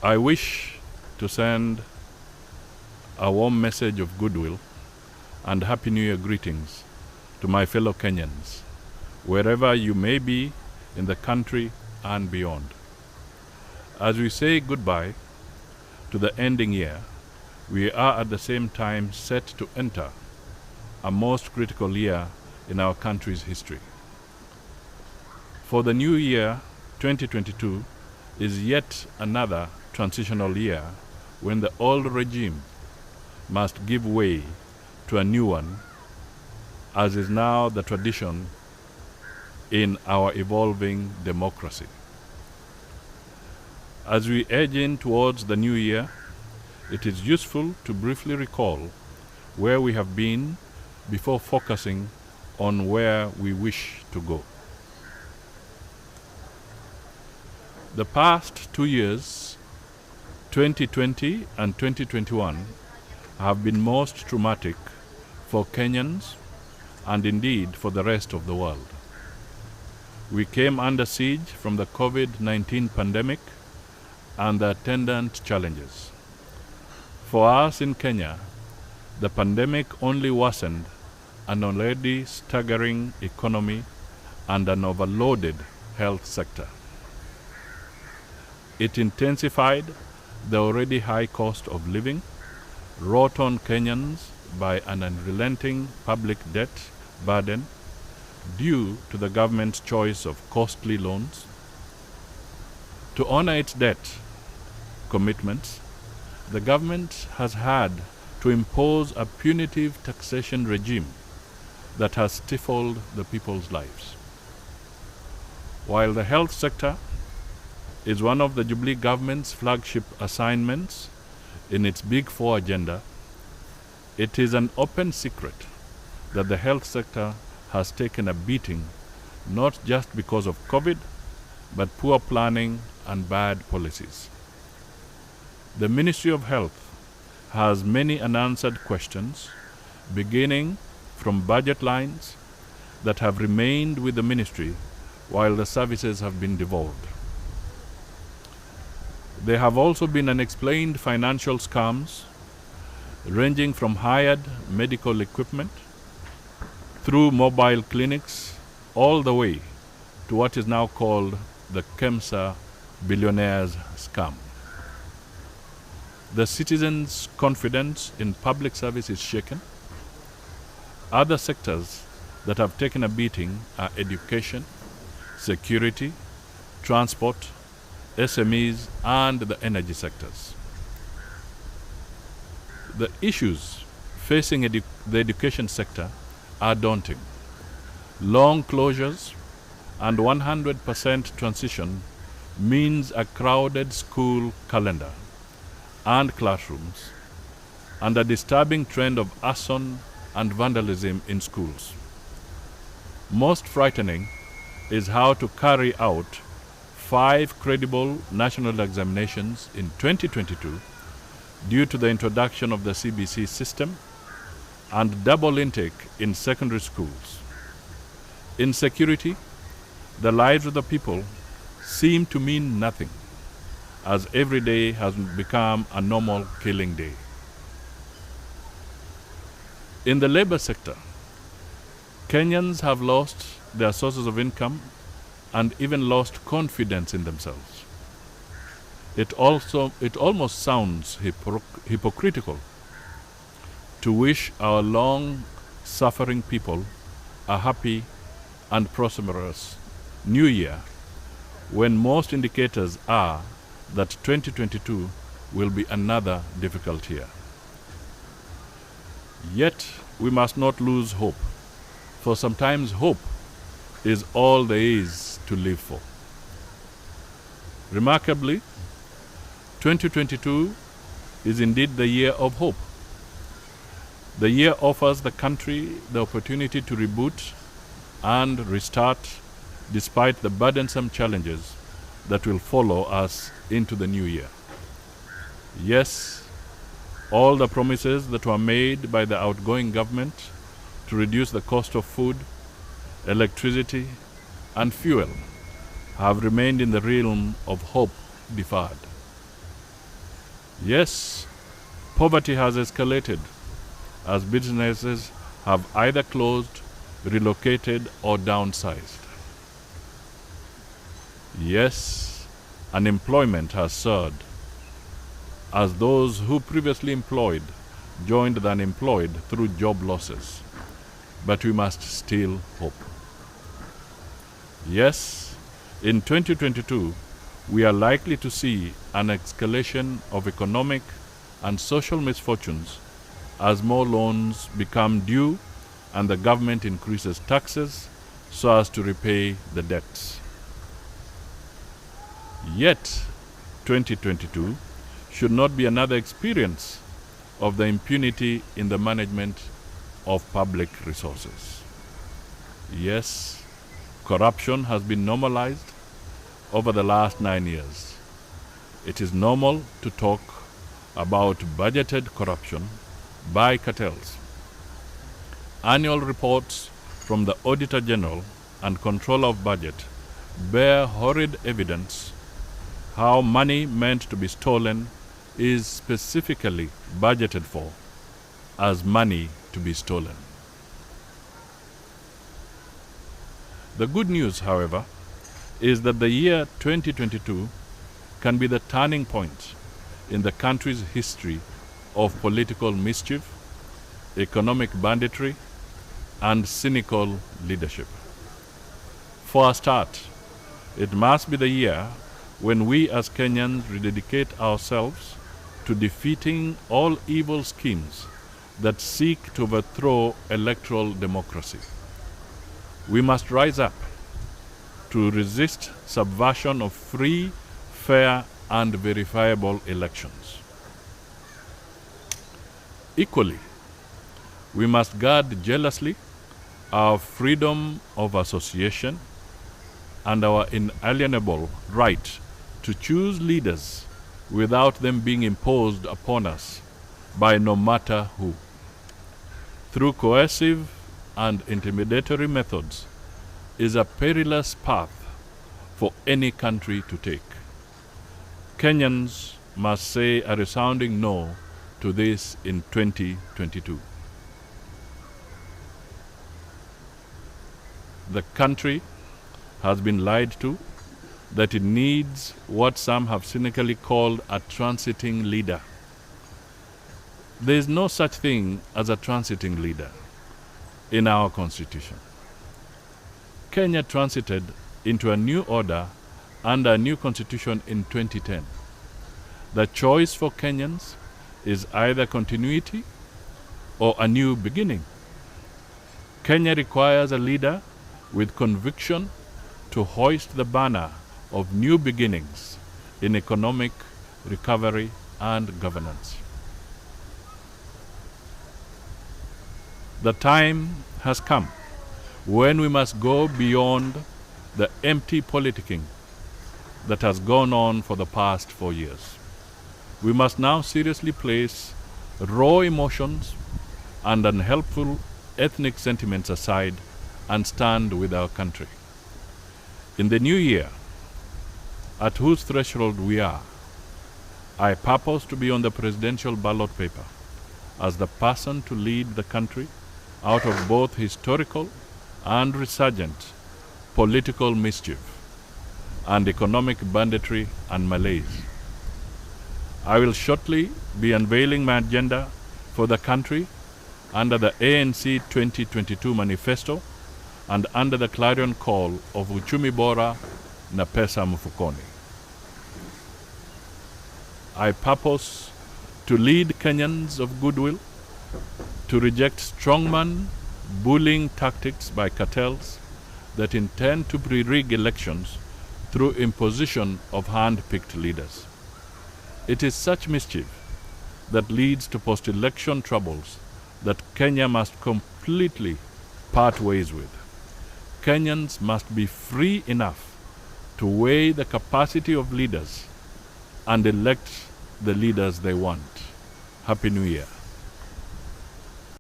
I wish to send a warm message of goodwill and Happy New Year greetings to my fellow Kenyans, wherever you may be in the country and beyond. As we say goodbye to the ending year, we are at the same time set to enter a most critical year in our country's history. For the new year, 2022, is yet another transitional year when the old regime must give way to a new one, as is now the tradition in our evolving democracy. As we edge in towards the new year, it is useful to briefly recall where we have been before focusing on where we wish to go. The past 2 years, 2020 and 2021, have been most traumatic for Kenyans and indeed for the rest of the world. We came under siege from the COVID-19 pandemic and the attendant challenges. For us in Kenya, the pandemic only worsened an already staggering economy and an overloaded health sector. It intensified the already high cost of living, wrought on Kenyans by an unrelenting public debt burden due to the government's choice of costly loans. To honor its debt commitments, the government has had to impose a punitive taxation regime that has stifled the people's lives. While the health sector is one of the Jubilee government's flagship assignments in its Big Four agenda, it is an open secret that the health sector has taken a beating not just because of COVID, but poor planning and bad policies. The Ministry of Health has many unanswered questions, beginning from budget lines that have remained with the ministry while the services have been devolved. There have also been unexplained financial scams ranging from hired medical equipment through mobile clinics all the way to what is now called the KEMSA billionaires scam. The citizens' confidence in public service is shaken. Other sectors that have taken a beating are education, security, transport, SMEs, and the energy sectors. The issues facing the education sector are daunting. Long closures and 100% transition means a crowded school calendar and classrooms, and a disturbing trend of arson and vandalism in schools. Most frightening is how to carry out 5 credible national examinations in 2022 due to the introduction of the CBC system and double intake in secondary schools. In security, the lives of the people seem to mean nothing, as every day has become a normal killing day. In the labor sector, Kenyans have lost their sources of income and even lost confidence in themselves. It almost sounds hypocritical to wish our long-suffering people a happy and prosperous new year when most indicators are that 2022 will be another difficult year. Yet, we must not lose hope, for sometimes hope is all there is to live for. Remarkably, 2022 is indeed the year of hope. The year offers the country the opportunity to reboot and restart despite the burdensome challenges that will follow us into the new year. Yes, all the promises that were made by the outgoing government to reduce the cost of food, electricity, and fuel have remained in the realm of hope deferred. Yes, poverty has escalated as businesses have either closed, relocated, or downsized. Yes, unemployment has soared as those who previously employed joined the unemployed through job losses. But we must still hope. Yes, in 2022, we are likely to see an escalation of economic and social misfortunes as more loans become due and the government increases taxes so as to repay the debts. Yet, 2022 should not be another experience of the impunity in the management of public resources. Yes, corruption has been normalized over the last 9 years. It is normal to talk about budgeted corruption by cartels. Annual reports from the Auditor General and Controller of Budget bear horrid evidence how money meant to be stolen is specifically budgeted for as money to be stolen. The good news, however, is that the year 2022 can be the turning point in the country's history of political mischief, economic banditry, and cynical leadership. For a start, it must be the year when we as Kenyans rededicate ourselves to defeating all evil schemes that seek to overthrow electoral democracy. We must rise up to resist subversion of free, fair, and verifiable elections. Equally, we must guard jealously our freedom of association and our inalienable right to choose leaders without them being imposed upon us by no matter who. Through coercive and intimidatory methods is a perilous path for any country to take. Kenyans must say a resounding no to this in 2022. The country has been lied to that it needs what some have cynically called a transiting leader. There is no such thing as a transiting leader in our constitution. Kenya transited into a new order under a new constitution in 2010. The choice for Kenyans is either continuity or a new beginning. Kenya requires a leader with conviction to hoist the banner of new beginnings in economic recovery and governance. The time has come when we must go beyond the empty politicking that has gone on for the past 4 years. We must now seriously place raw emotions and unhelpful ethnic sentiments aside and stand with our country. In the new year, at whose threshold we are, I purpose to be on the presidential ballot paper as the person to lead the country out of both historical and resurgent political mischief and economic banditry and malaise. I will shortly be unveiling my agenda for the country under the ANC 2022 manifesto and under the clarion call of Uchumi Bora na Pesa Mfukoni. I purpose to lead Kenyans of goodwill to reject strongman bullying tactics by cartels that intend to pre-rig elections through imposition of hand-picked leaders. It is such mischief that leads to post-election troubles that Kenya must completely part ways with. Kenyans must be free enough to weigh the capacity of leaders and elect the leaders they want. Happy New Year.